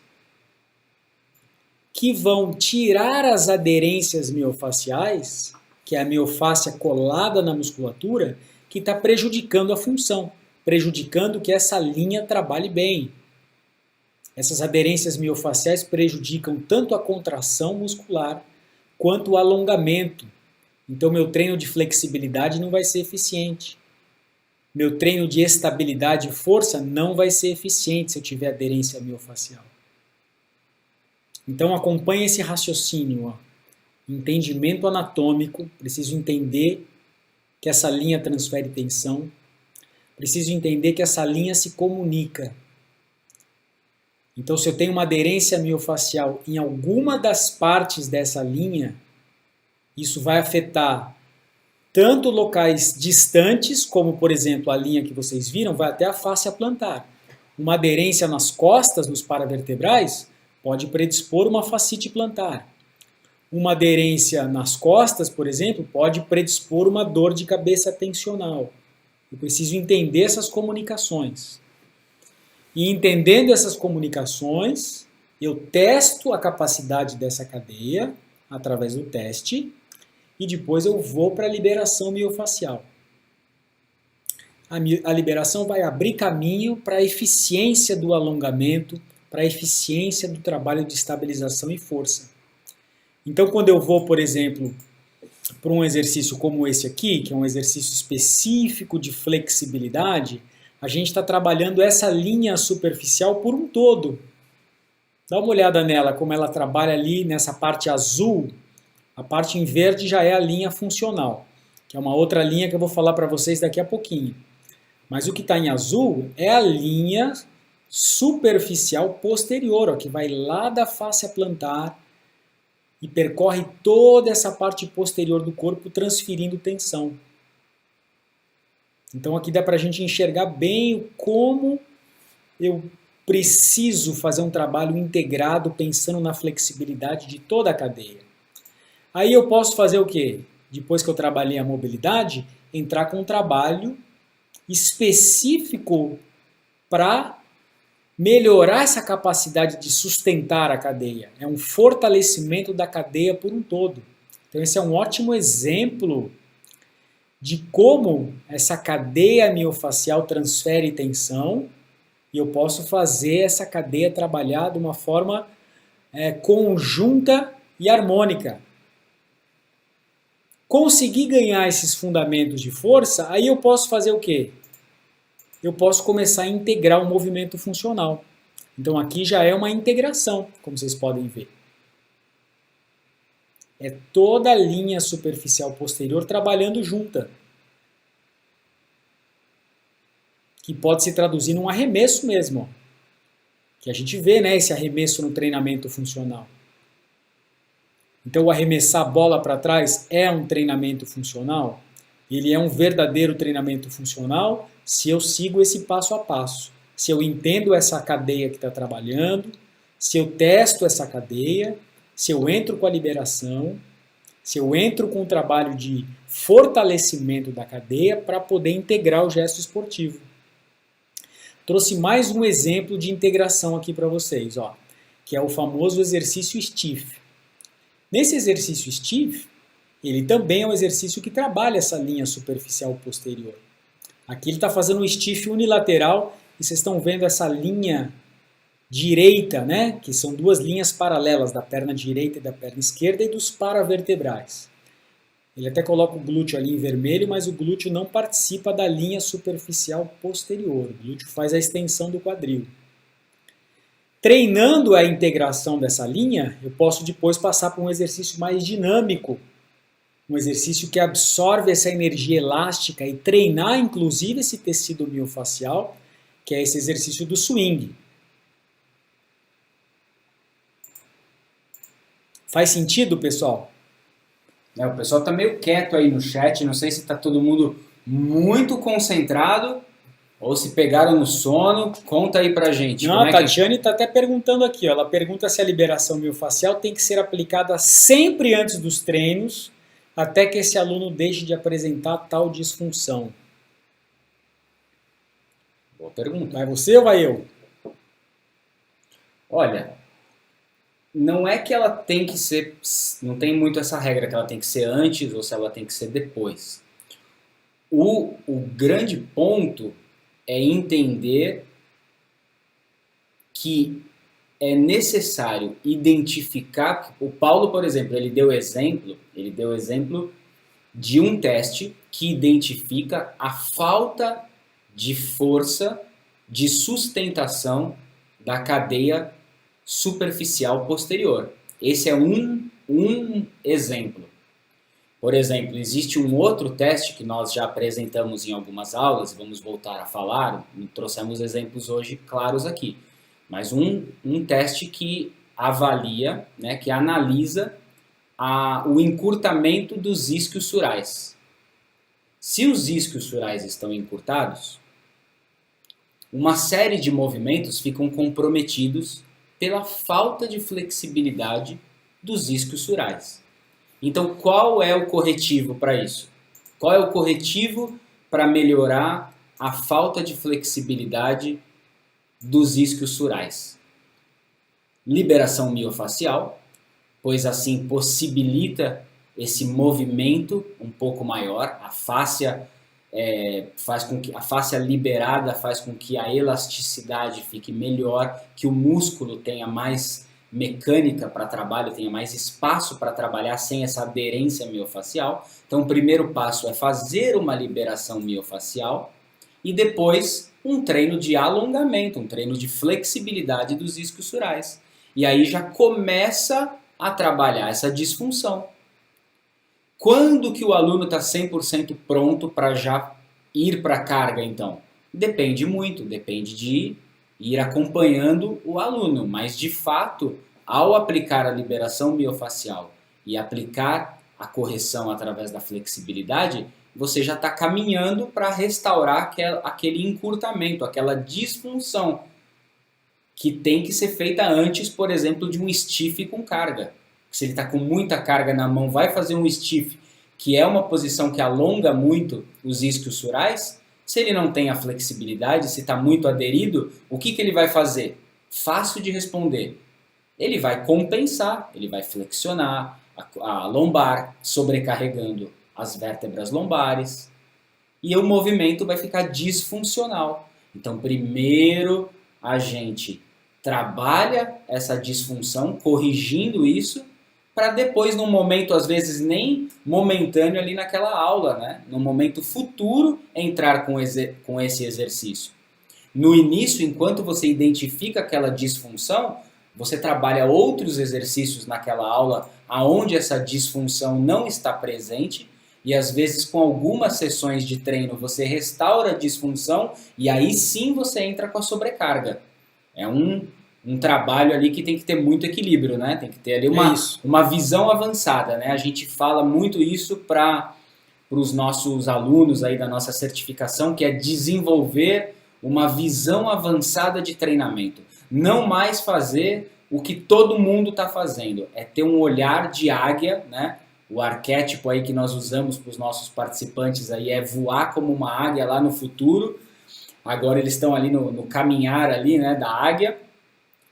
que vão tirar as aderências miofaciais, que é a miofáscia colada na musculatura, que está prejudicando a função, prejudicando que essa linha trabalhe bem. Essas aderências miofaciais prejudicam tanto a contração muscular quanto o alongamento. Então, meu treino de flexibilidade não vai ser eficiente. Meu treino de estabilidade e força não vai ser eficiente se eu tiver aderência miofacial. Então, acompanhe esse raciocínio. Entendimento anatômico, preciso entender que essa linha transfere tensão, preciso entender que essa linha se comunica. Então, se eu tenho uma aderência miofacial em alguma das partes dessa linha, isso vai afetar tanto locais distantes, como, por exemplo, a linha que vocês viram, vai até a fáscia plantar. Uma aderência nas costas, nos paravertebrais, pode predispor uma fascite plantar. Uma aderência nas costas, por exemplo, pode predispor uma dor de cabeça tensional. Eu preciso entender essas comunicações. E entendendo essas comunicações, eu testo a capacidade dessa cadeia através do teste e depois eu vou para a liberação miofacial. A liberação vai abrir caminho para a eficiência do alongamento, para a eficiência do trabalho de estabilização e força. Então, quando eu vou, por exemplo, para um exercício como esse aqui, que é um exercício específico de flexibilidade, a gente está trabalhando essa linha superficial por um todo. Dá uma olhada nela, como ela trabalha ali nessa parte azul. A parte em verde já é a linha funcional, que é uma outra linha que eu vou falar para vocês daqui a pouquinho. Mas o que está em azul é a linha superficial posterior, que vai lá da fáscia plantar e percorre toda essa parte posterior do corpo, transferindo tensão. Então aqui dá para a gente enxergar bem como eu preciso fazer um trabalho integrado pensando na flexibilidade de toda a cadeia. Aí eu posso fazer o quê? Depois que eu trabalhei a mobilidade, entrar com um trabalho específico para melhorar essa capacidade de sustentar a cadeia. É um fortalecimento da cadeia por um todo. Então esse é um ótimo exemplo de como essa cadeia miofacial transfere tensão e eu posso fazer essa cadeia trabalhar de uma forma conjunta e harmônica. Conseguir ganhar esses fundamentos de força, aí eu posso fazer o quê? Eu posso começar a integrar o movimento funcional. Então aqui já é uma integração, como vocês podem ver. É toda a linha superficial posterior trabalhando junta. Que pode se traduzir num arremesso mesmo. Ó. Que a gente vê, né, esse arremesso no treinamento funcional. Então o arremessar a bola para trás é um treinamento funcional? Ele é um verdadeiro treinamento funcional se eu sigo esse passo a passo. Se eu entendo essa cadeia que está trabalhando, se eu testo essa cadeia, se eu entro com a liberação, se eu entro com o trabalho de fortalecimento da cadeia para poder integrar o gesto esportivo. Trouxe mais um exemplo de integração aqui para vocês, ó, que é o famoso exercício stiff. Nesse exercício stiff, ele também é um exercício que trabalha essa linha superficial posterior. Aqui ele está fazendo um stiff unilateral e vocês estão vendo essa linha direita, né? Que são duas linhas paralelas da perna direita e da perna esquerda e dos paravertebrais. Ele até coloca o glúteo ali em vermelho, mas o glúteo não participa da linha superficial posterior. O glúteo faz a extensão do quadril. Treinando a integração dessa linha, eu posso depois passar para um exercício mais dinâmico, um exercício que absorve essa energia elástica e treinar inclusive esse tecido miofacial, que é esse exercício do swing. Faz sentido, pessoal? O pessoal está meio quieto aí no chat, não sei se está todo mundo muito concentrado ou se pegaram no sono. Conta aí pra gente. Não, a Tatiane está até perguntando aqui, ó, ela pergunta se a liberação miofacial tem que ser aplicada sempre antes dos treinos, até que esse aluno deixe de apresentar tal disfunção. Boa pergunta. Vai você ou vai eu? Olha, não é que ela tem que ser, não tem muito essa regra que ela tem que ser antes ou se ela tem que ser depois. O grande ponto é entender que é necessário identificar. O Paulo, por exemplo, ele deu exemplo de um teste que identifica a falta de força de sustentação da cadeia superficial posterior. Esse é um exemplo. Por exemplo, existe um outro teste que nós já apresentamos em algumas aulas, vamos voltar a falar, trouxemos exemplos hoje claros aqui, mas um teste que avalia, né, que analisa o encurtamento dos isquios surais. Se os isquios surais estão encurtados, uma série de movimentos ficam comprometidos pela falta de flexibilidade dos isquios surais. Então, qual é o corretivo para isso? Qual é o corretivo para melhorar a falta de flexibilidade dos isquios surais? Liberação miofacial, pois assim possibilita esse movimento um pouco maior, a fáscia faz com que a fáscia liberada faz com que a elasticidade fique melhor, que o músculo tenha mais mecânica para trabalho, tenha mais espaço para trabalhar sem essa aderência miofacial. Então o primeiro passo é fazer uma liberação miofacial e depois um treino de alongamento, um treino de flexibilidade dos isquios surais. E aí já começa a trabalhar essa disfunção. Quando que o aluno está 100% pronto para já ir para a carga, então? Depende muito, depende de ir acompanhando o aluno, mas de fato, ao aplicar a liberação miofacial e aplicar a correção através da flexibilidade, você já está caminhando para restaurar aquele encurtamento, aquela disfunção que tem que ser feita antes, por exemplo, de um stiff com carga. Se ele está com muita carga na mão, vai fazer um stiff, que é uma posição que alonga muito os isquiosurais. Se ele não tem a flexibilidade, se está muito aderido, o que ele vai fazer? Fácil de responder. Ele vai compensar, ele vai flexionar a lombar, sobrecarregando as vértebras lombares, e o movimento vai ficar disfuncional. Então, primeiro a gente trabalha essa disfunção, corrigindo isso, para depois, num momento, às vezes nem momentâneo ali naquela aula, né? No momento futuro, entrar com esse exercício. No início, enquanto você identifica aquela disfunção, você trabalha outros exercícios naquela aula aonde essa disfunção não está presente, e às vezes com algumas sessões de treino você restaura a disfunção e aí sim você entra com a sobrecarga. É um trabalho ali que tem que ter muito equilíbrio, né? Tem que ter ali uma visão avançada, né? A gente fala muito isso para os nossos alunos aí da nossa certificação, que é desenvolver uma visão avançada de treinamento. Não mais fazer o que todo mundo está fazendo, é ter um olhar de águia, né? O arquétipo aí que nós usamos para os nossos participantes aí é voar como uma águia lá no futuro. Agora eles estão ali no caminhar ali, né, da águia,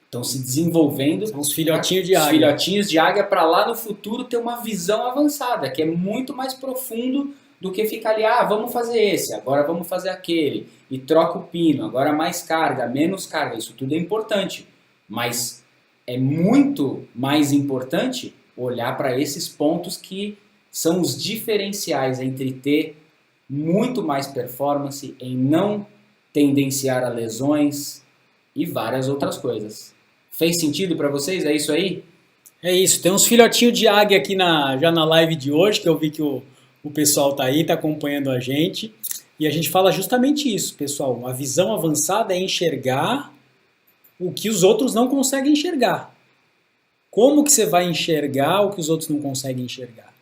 estão se desenvolvendo. São os filhotinhos de águia. Os filhotinhos de águia para lá no futuro ter uma visão avançada, que é muito mais profundo do que ficar ali, vamos fazer esse, agora vamos fazer aquele, e troca o pino, agora mais carga, menos carga, isso tudo é importante, mas é muito mais importante olhar para esses pontos que são os diferenciais entre ter muito mais performance, em não tendenciar a lesões e várias outras coisas. Fez sentido para vocês? É isso aí? É isso, tem uns filhotinhos de águia aqui já na live de hoje, que eu vi que o pessoal tá aí, tá acompanhando a gente, e a gente fala justamente isso, pessoal. A visão avançada é enxergar o que os outros não conseguem enxergar. Como que você vai enxergar o que os outros não conseguem enxergar?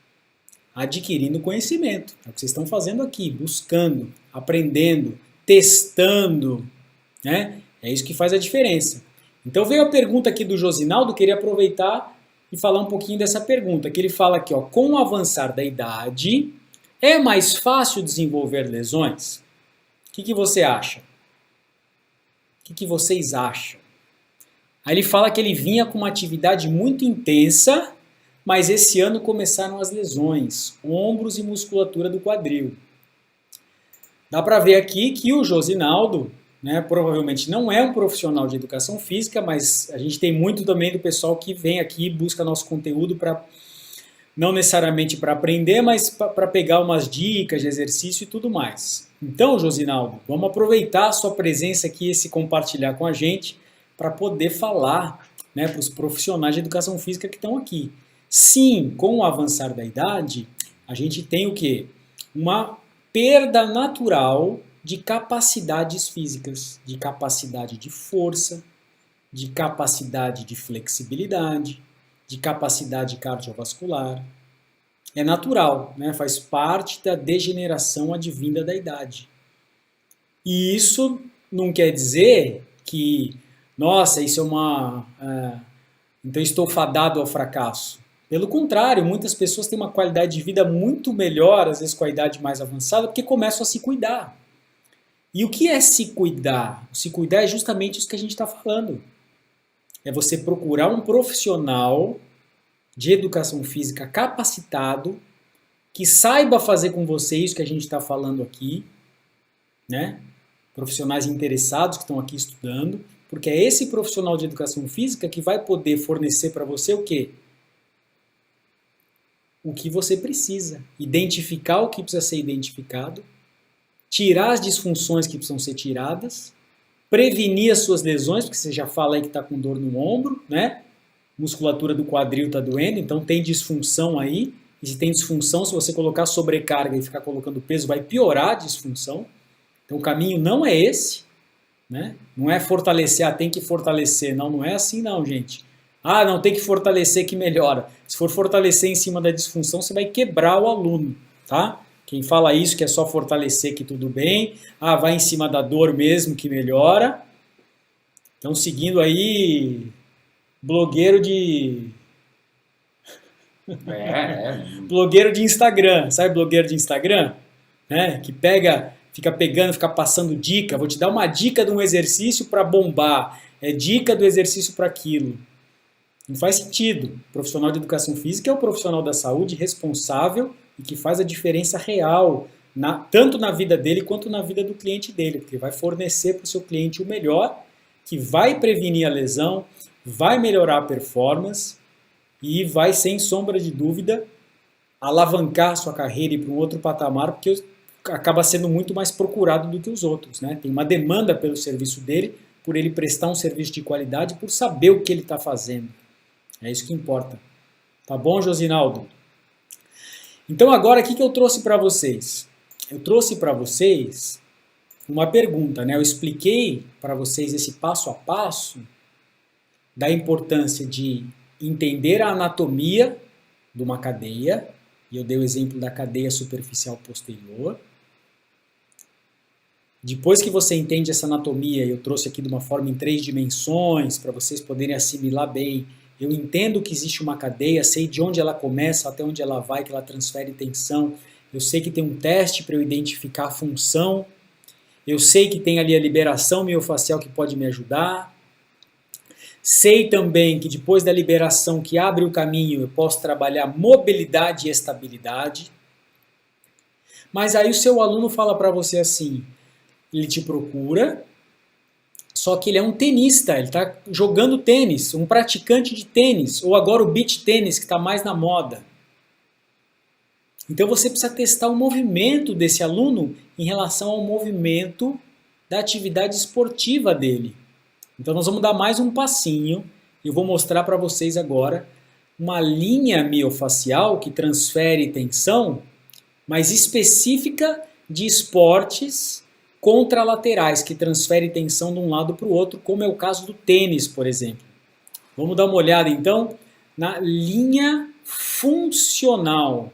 Adquirindo conhecimento. É o que vocês estão fazendo aqui, buscando, aprendendo, testando, né? É isso que faz a diferença. Então veio a pergunta aqui do Josinaldo, queria aproveitar e falar um pouquinho dessa pergunta, que ele fala aqui, ó, com o avançar da idade, é mais fácil desenvolver lesões? O que você acha? O que vocês acham? Aí ele fala que ele vinha com uma atividade muito intensa, mas esse ano começaram as lesões, ombros e musculatura do quadril. Dá para ver aqui que o Josinaldo, né, provavelmente não é um profissional de educação física, mas a gente tem muito também do pessoal que vem aqui e busca nosso conteúdo para, não necessariamente para aprender, mas para pegar umas dicas de exercício e tudo mais. Então, Josinaldo, vamos aproveitar a sua presença aqui e se compartilhar com a gente para poder falar, né, para os profissionais de educação física que estão aqui. Sim, com o avançar da idade, a gente tem o quê? Uma perda natural de capacidades físicas, de capacidade de força, de capacidade de flexibilidade, de capacidade cardiovascular. É natural, né? Faz parte da degeneração advinda da idade. E isso não quer dizer que, nossa, isso é então estou fadado ao fracasso. Pelo contrário, muitas pessoas têm uma qualidade de vida muito melhor, às vezes com a idade mais avançada, porque começam a se cuidar. E o que é se cuidar? Se cuidar é justamente isso que a gente está falando. É você procurar um profissional de educação física capacitado, que saiba fazer com você isso que a gente está falando aqui, né? Profissionais interessados que estão aqui estudando, porque é esse profissional de educação física que vai poder fornecer para você o quê? O que você precisa. Identificar o que precisa ser identificado, tirar as disfunções que precisam ser tiradas, prevenir as suas lesões, porque você já fala aí que está com dor no ombro, né? Musculatura do quadril está doendo, então tem disfunção aí. E se tem disfunção, se você colocar sobrecarga e ficar colocando peso, vai piorar a disfunção. Então o caminho não é esse, né? Não é fortalecer, tem que fortalecer. Não, não é assim não, gente. Não, tem que fortalecer que melhora. Se for fortalecer em cima da disfunção, você vai quebrar o aluno, tá? Quem fala isso que é só fortalecer que tudo bem, vai em cima da dor mesmo que melhora. Então, seguindo aí, blogueiro de... blogueiro de Instagram, sabe blogueiro de Instagram? Que fica pegando, fica passando dica. Vou te dar uma dica de um exercício para bombar, dica do exercício para aquilo. Não faz sentido. O profissional de educação física é o profissional da saúde responsável e que faz a diferença real, tanto na vida dele quanto na vida do cliente dele, porque vai fornecer para o seu cliente o melhor, que vai prevenir a lesão, vai melhorar a performance e vai, sem sombra de dúvida, alavancar a sua carreira e ir para um outro patamar, porque acaba sendo muito mais procurado do que os outros. Né? Tem uma demanda pelo serviço dele, por ele prestar um serviço de qualidade, por saber o que ele está fazendo. É isso que importa. Tá bom, Josinaldo? Então agora, o que eu trouxe para vocês? Eu trouxe para vocês uma pergunta, né? Eu expliquei para vocês esse passo a passo da importância de entender a anatomia de uma cadeia, e eu dei o exemplo da cadeia superficial posterior. Depois que você entende essa anatomia, eu trouxe aqui de uma forma em 3 dimensões, para vocês poderem assimilar bem. Eu entendo que existe uma cadeia, sei de onde ela começa até onde ela vai, que ela transfere tensão. Eu sei que tem um teste para eu identificar a função. Eu sei que tem ali a liberação miofascial que pode me ajudar. Sei também que depois da liberação que abre o caminho, eu posso trabalhar mobilidade e estabilidade. Mas aí o seu aluno fala para você assim, ele te procura, só que ele é um tenista, ele está jogando tênis, um praticante de tênis, ou agora o beach tênis, que está mais na moda. Então você precisa testar o movimento desse aluno em relação ao movimento da atividade esportiva dele. Então nós vamos dar mais um passinho, e eu vou mostrar para vocês agora uma linha miofacial que transfere tensão, mas específica de esportes contralaterais, que transferem tensão de um lado para o outro, como é o caso do tênis, por exemplo. Vamos dar uma olhada, então, na linha funcional.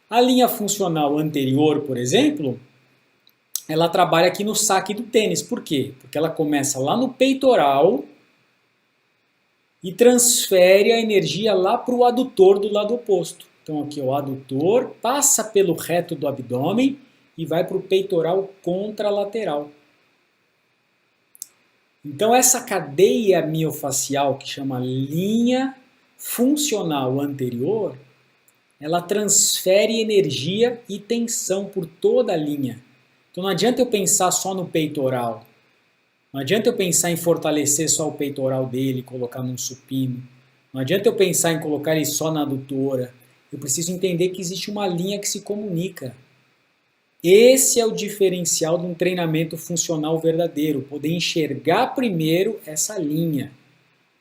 A linha funcional anterior, por exemplo, ela trabalha aqui no saque do tênis. Por quê? Porque ela começa lá no peitoral e transfere a energia lá para o adutor do lado oposto. Então aqui o adutor passa pelo reto do abdômen e vai para o peitoral contralateral. Então essa cadeia miofacial, que chama linha funcional anterior, ela transfere energia e tensão por toda a linha. Então não adianta eu pensar só no peitoral. Não adianta eu pensar em fortalecer só o peitoral dele, colocar num supino. Não adianta eu pensar em colocar ele só na adutora. Eu preciso entender que existe uma linha que se comunica. Esse é o diferencial de um treinamento funcional verdadeiro, poder enxergar primeiro essa linha.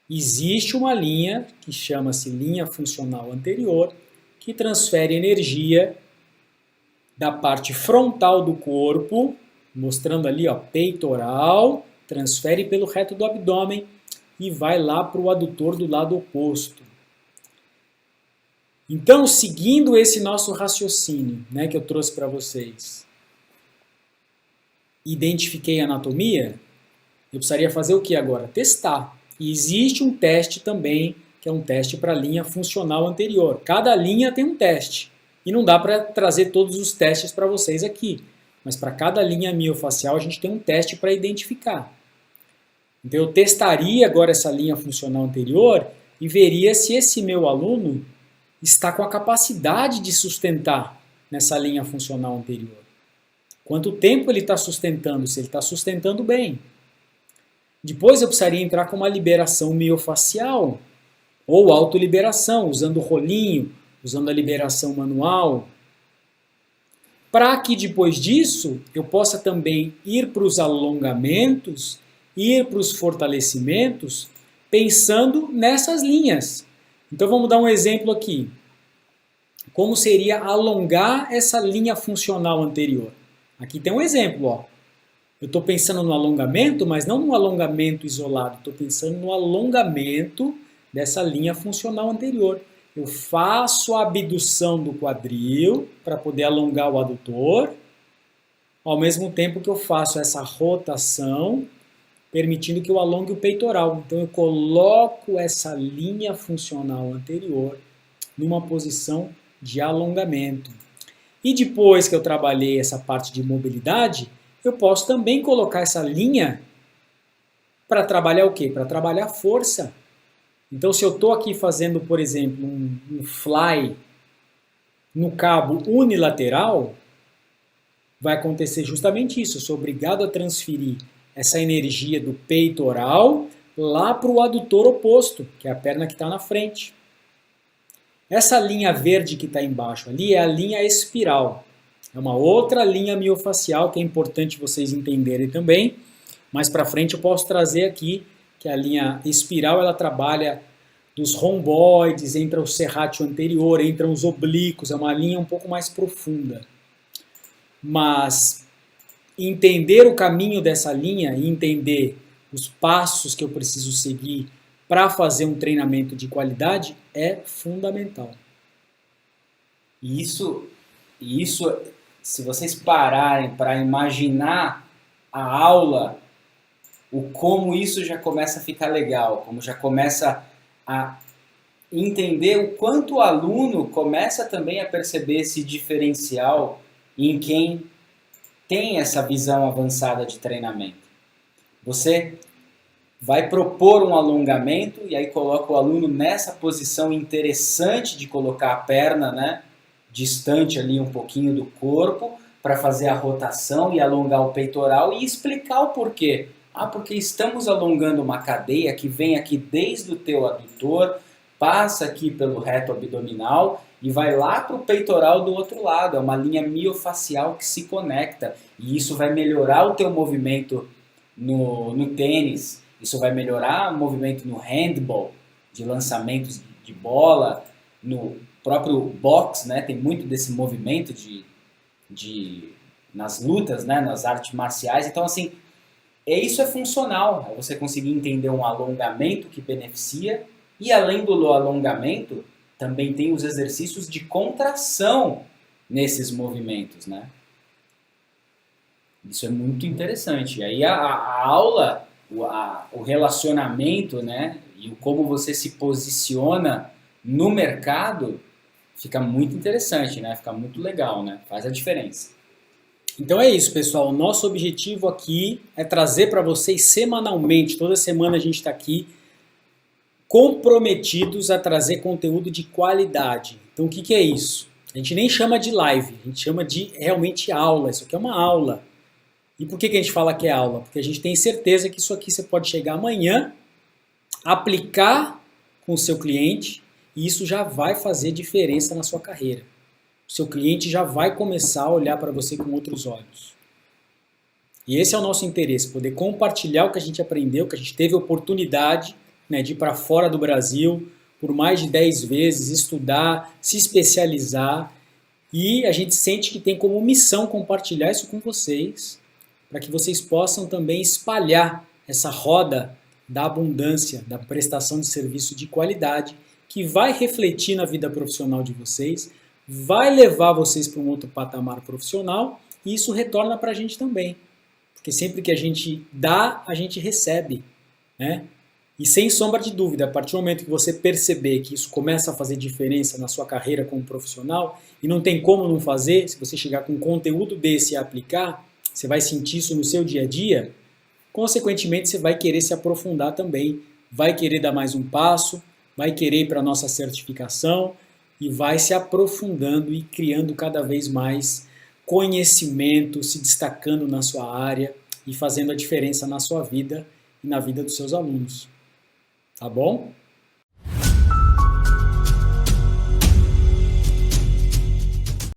Existe uma linha que chama-se linha funcional anterior, que transfere energia da parte frontal do corpo, mostrando ali, peitoral, transfere pelo reto do abdômen e vai lá para o adutor do lado oposto. Então, seguindo esse nosso raciocínio, que eu trouxe para vocês, identifiquei a anatomia, eu precisaria fazer o que agora? Testar. E existe um teste também, que é um teste para a linha funcional anterior. Cada linha tem um teste. E não dá para trazer todos os testes para vocês aqui. Mas para cada linha miofacial a gente tem um teste para identificar. Então eu testaria agora essa linha funcional anterior e veria se esse meu aluno está com a capacidade de sustentar nessa linha funcional anterior. Quanto tempo ele está sustentando, se ele está sustentando bem. Depois eu precisaria entrar com uma liberação miofacial ou autoliberação, usando o rolinho, usando a liberação manual, para que depois disso eu possa também ir para os alongamentos, ir para os fortalecimentos, pensando nessas linhas. Então vamos dar um exemplo aqui. Como seria alongar essa linha funcional anterior? Aqui tem um exemplo. Eu estou pensando no alongamento, mas não no alongamento isolado, estou pensando no alongamento dessa linha funcional anterior. Eu faço a abdução do quadril para poder alongar o adutor, ao mesmo tempo que eu faço essa rotação, permitindo que eu alongue o peitoral. Então eu coloco essa linha funcional anterior numa posição de alongamento. E depois que eu trabalhei essa parte de mobilidade, eu posso também colocar essa linha para trabalhar o quê? Para trabalhar força. Então, se eu estou aqui fazendo, por exemplo, um fly no cabo unilateral, vai acontecer justamente isso. Eu sou obrigado a transferir essa energia do peitoral lá para o adutor oposto, que é a perna que está na frente. Essa linha verde que está embaixo ali é a linha espiral. É uma outra linha miofacial que é importante vocês entenderem também. Mais para frente eu posso trazer aqui que a linha espiral ela trabalha dos romboides, entra o serrátil anterior, entram os oblíquos, é uma linha um pouco mais profunda. Mas entender o caminho dessa linha e entender os passos que eu preciso seguir para fazer um treinamento de qualidade é fundamental. E isso, se vocês pararem para imaginar a aula, o como isso já começa a ficar legal, como já começa a entender o quanto o aluno começa também a perceber esse diferencial em quem tem essa visão avançada de treinamento. Você vai propor um alongamento e aí coloca o aluno nessa posição interessante de colocar a perna, né, distante ali um pouquinho do corpo para fazer a rotação e alongar o peitoral e explicar o porquê. Porque estamos alongando uma cadeia que vem aqui desde o teu adutor, passa aqui pelo reto abdominal e vai lá para o peitoral do outro lado. É uma linha miofacial que se conecta e isso vai melhorar o teu movimento no tênis, isso vai melhorar o movimento no handball, de lançamentos de bola, no próprio boxe, né? Tem muito desse movimento nas lutas, né? Nas artes marciais. Então, assim, isso é funcional, é você conseguir entender um alongamento que beneficia e além do alongamento, também tem os exercícios de contração nesses movimentos, né? Isso é muito interessante. E aí a aula, o relacionamento, né? E como você se posiciona no mercado fica muito interessante, né? Fica muito legal, né? Faz a diferença. Então é isso, pessoal. O nosso objetivo aqui é trazer para vocês semanalmente, toda semana a gente está aqui, comprometidos a trazer conteúdo de qualidade. Então o que é isso? A gente nem chama de live, a gente chama de realmente aula. Isso aqui é uma aula. E por que a gente fala que é aula? Porque a gente tem certeza que isso aqui você pode chegar amanhã, aplicar com o seu cliente e isso já vai fazer diferença na sua carreira. O seu cliente já vai começar a olhar para você com outros olhos. E esse é o nosso interesse, poder compartilhar o que a gente aprendeu, que a gente teve oportunidade, né, de ir para fora do Brasil por mais de 10 vezes, estudar, se especializar, e a gente sente que tem como missão compartilhar isso com vocês, para que vocês possam também espalhar essa roda da abundância, da prestação de serviço de qualidade, que vai refletir na vida profissional de vocês, vai levar vocês para um outro patamar profissional e isso retorna para a gente também. Porque sempre que a gente dá, a gente recebe, né? E sem sombra de dúvida, a partir do momento que você perceber que isso começa a fazer diferença na sua carreira como profissional, e não tem como não fazer, se você chegar com um conteúdo desse e aplicar, você vai sentir isso no seu dia a dia, consequentemente você vai querer se aprofundar também, vai querer dar mais um passo, vai querer ir para a nossa certificação, e vai se aprofundando e criando cada vez mais conhecimento, se destacando na sua área e fazendo a diferença na sua vida e na vida dos seus alunos. Tá bom?